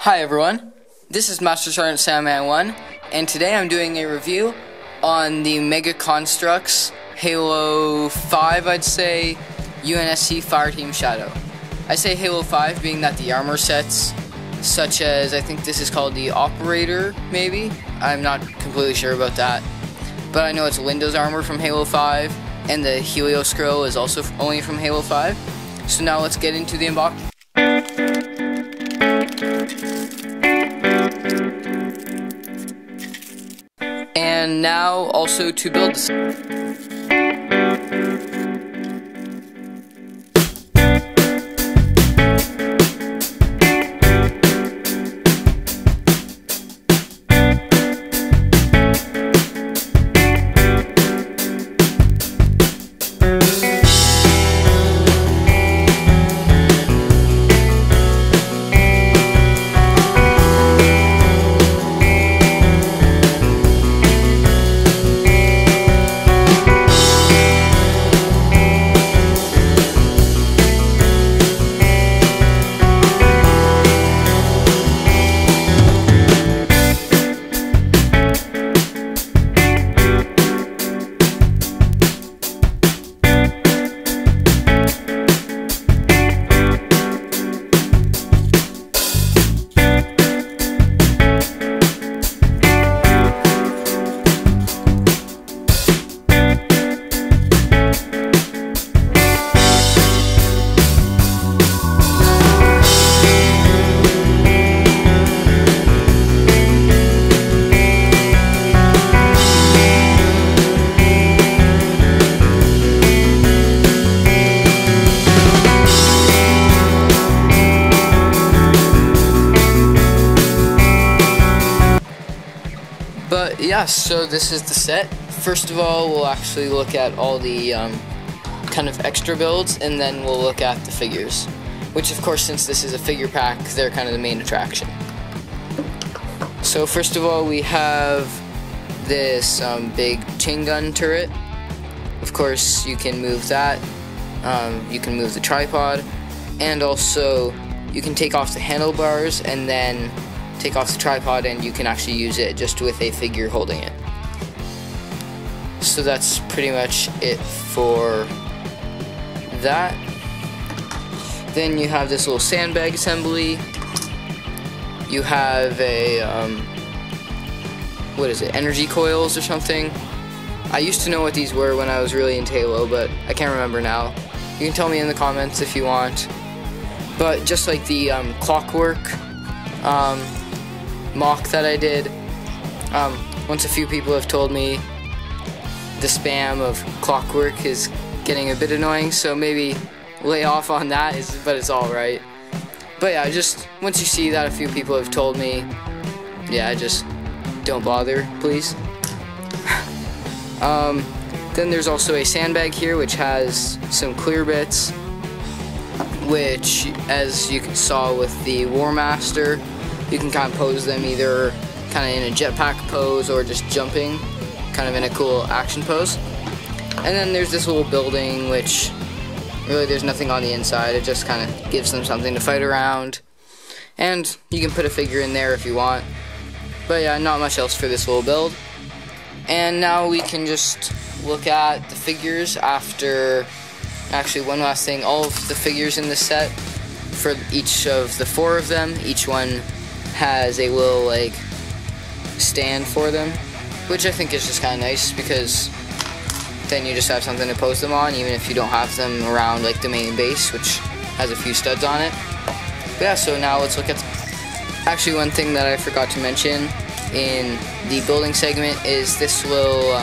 Hi everyone, this is Master Sergeant Sandman 1, and today I'm doing a review on the Mega Construx Halo 5, I'd say, UNSC Fireteam Shadow. I say Halo 5 being that the armor sets, such as, I think this is called the Operator, maybe? I'm not completely sure about that. But I know it's Windows armor from Halo 5, and the Helio Scroll is also only from Halo 5. So now let's get into the unboxing. And now also to build this. But yeah, so this is the set. First of all, we'll actually look at all the kind of extra builds, and then we'll look at the figures. Which, of course, since this is a figure pack, they're kind of the main attraction. So first of all, we have this big chain gun turret. Of course, you can move that. You can move the tripod, and also you can take off the handlebars and then take off the tripod, and you can actually use it just with a figure holding it. So that's pretty much it for that. Then you have this little sandbag assembly. You have a what is it, energy coils or something. I used to know what these were when I was really into Halo, but I can't remember now. You can tell me in the comments if you want. But just like the clockwork mock that I did, once a few people have told me the spam of clockwork is getting a bit annoying, so maybe lay off on that, but it's alright. But yeah, just once you see that a few people have told me, yeah, just don't bother, please. Then there's also a sandbag here which has some clear bits, which, as you saw with the War Master, you can kind of pose them either kind of in a jetpack pose or just jumping, kind of in a cool action pose. And then there's this little building, which really there's nothing on the inside. It just kind of gives them something to fight around. And you can put a figure in there if you want. But yeah, not much else for this little build. And now we can just look at the figures after. Actually, one last thing, all of the figures in the set, for each of the 4 of them, each one has a little like stand for them, which I think is just kind of nice, because then you just have something to pose them on, even if you don't have them around like the main base, which has a few studs on it. But yeah, so now let's look at actually, one thing that I forgot to mention in the building segment is this little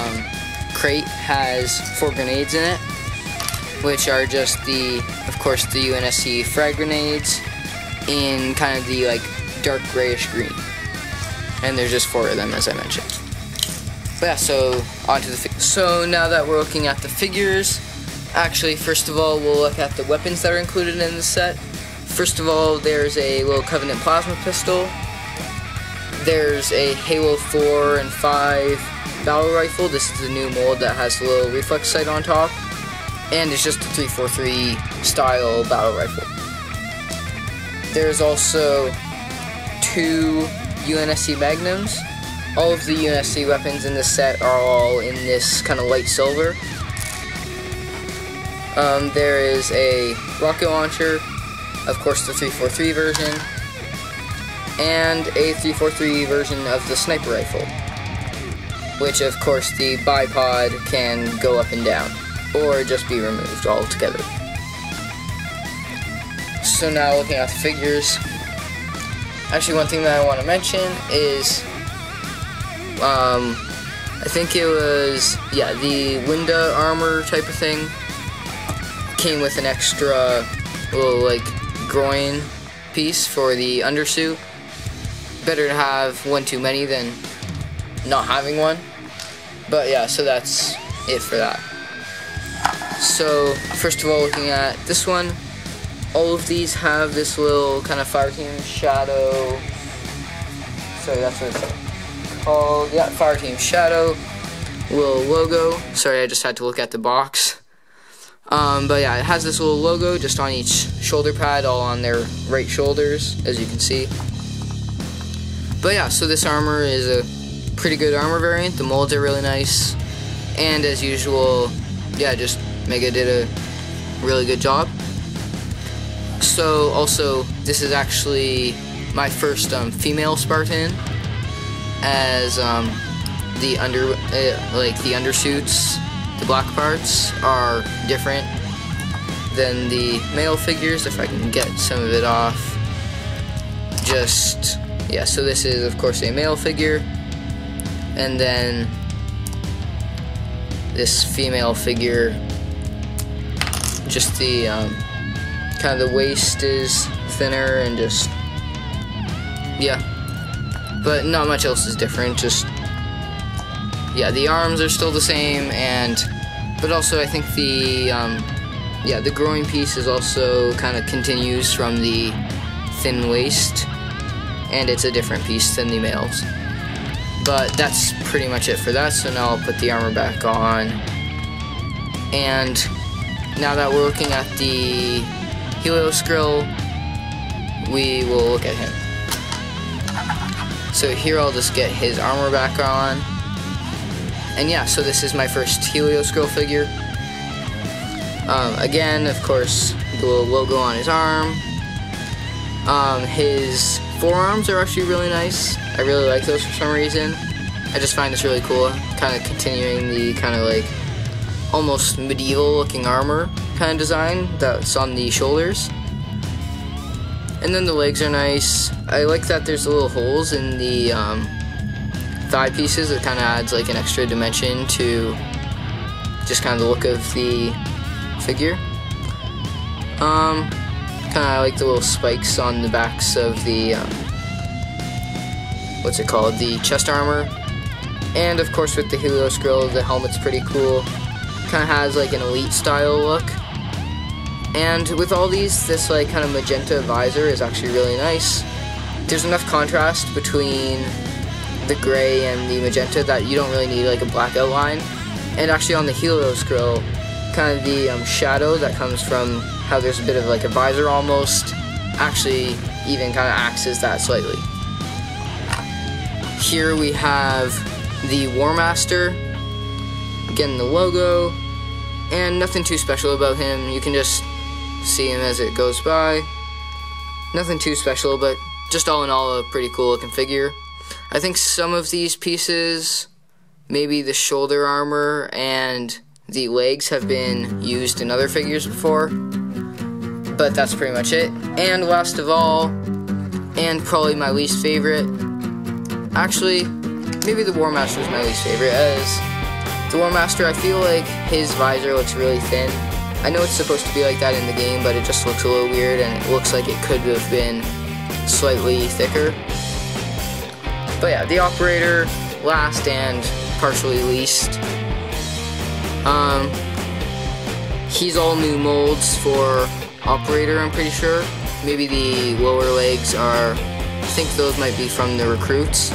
crate has 4 grenades in it, which are just of course the UNSC frag grenades in kind of the like dark grayish green, and there's just 4 of them, as I mentioned. But yeah, so on to the figures. So now that we're looking at the figures, actually first of all we'll look at the weapons that are included in the set. First of all, there's a little Covenant plasma pistol. There's a Halo 4 and 5 battle rifle. This is the new mold that has a little reflex sight on top, and it's just a 343 style battle rifle. There's also 2 UNSC Magnums. All of the UNSC weapons in this set are all in this kind of light silver. There is a rocket launcher, of course the 343 version, and a 343 version of the sniper rifle, which of course the bipod can go up and down, or just be removed altogether. So now looking at the figures, actually one thing that I want to mention is, I think it was, yeah, the Linda armor type of thing came with an extra little, like, groin piece for the undersuit. Better to have one too many than not having one. But yeah, so that's it for that. So, first of all, looking at this one, all of these have this little kind of Fireteam shadow. Sorry, that's what it's called. Yeah, Fireteam shadow. Little logo. Sorry, I just had to look at the box. But yeah, it has this little logo just on each shoulder pad, all on their right shoulders, as you can see. But yeah, so this armor is a pretty good armor variant. The molds are really nice. And as usual, yeah, just Mega did a really good job. So also, this is actually my first female Spartan, as the undersuits, the black parts are different than the male figures. If I can get some of it off, just yeah. So this is of course a male figure, and then this female figure. Just the kind of the waist is thinner and just yeah, but not much else is different. Just yeah, the arms are still the same, but also I think the yeah, the groin piece is also kind of continues from the thin waist, and it's a different piece than the males. But that's pretty much it for that. So now I'll put the armor back on, and now that we're looking at the Helios Grill, we will look at him. So here I'll just get his armor back on. And yeah, so this is my first Helios Grill figure. Again, of course, the little logo on his arm. His forearms are actually really nice. I really like those for some reason. I just find this really cool, kind of continuing the kind of like almost medieval looking armor kind of design that's on the shoulders. And then the legs are nice. I like that there's little holes in the thigh pieces. It kind of adds like an extra dimension to just kind of the look of the figure. Kind of like the little spikes on the backs of the what's it called, the chest armor. And of course with the Helios Grill, the helmet's pretty cool. Kind of has like an elite style look. And with all these, this like kind of magenta visor is actually really nice. There's enough contrast between the gray and the magenta that you don't really need like a black outline. And actually on the Helios Grill, kind of the shadow that comes from how there's a bit of like a visor almost, actually even kind of acts as that slightly. Here we have the War Master, again the logo, and nothing too special about him. You can just see him as it goes by. Nothing too special, but just all in all a pretty cool looking figure. I think some of these pieces, maybe the shoulder armor and the legs, have been used in other figures before, but that's pretty much it. And last of all, and probably my least favorite, actually maybe the War Master is my least favorite, as the War Master, I feel like his visor looks really thin. I know it's supposed to be like that in the game, but it just looks a little weird, and it looks like it could have been slightly thicker. But yeah, the Operator, last and partially least. He's all new molds for Operator, I'm pretty sure. Maybe the lower legs are, I think those might be from the recruits.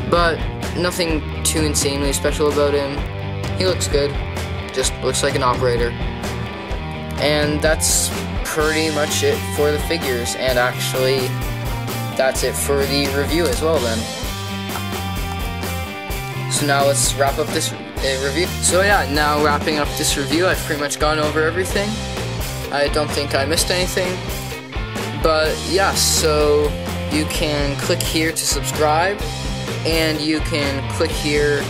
But nothing too insanely special about him. He looks good. Just looks like an Operator. And that's pretty much it for the figures. And actually, that's it for the review as well then. So now let's wrap up this review. So yeah, now wrapping up this review, I've pretty much gone over everything. I don't think I missed anything. But yeah, so you can click here to subscribe, and you can click here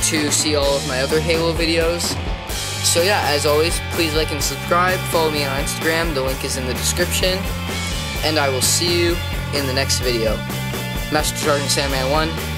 to see all of my other Halo videos. So yeah, as always, please like and subscribe. Follow me on Instagram, the link is in the description. And I will see you in the next video. Master Sergeant Sandman 1.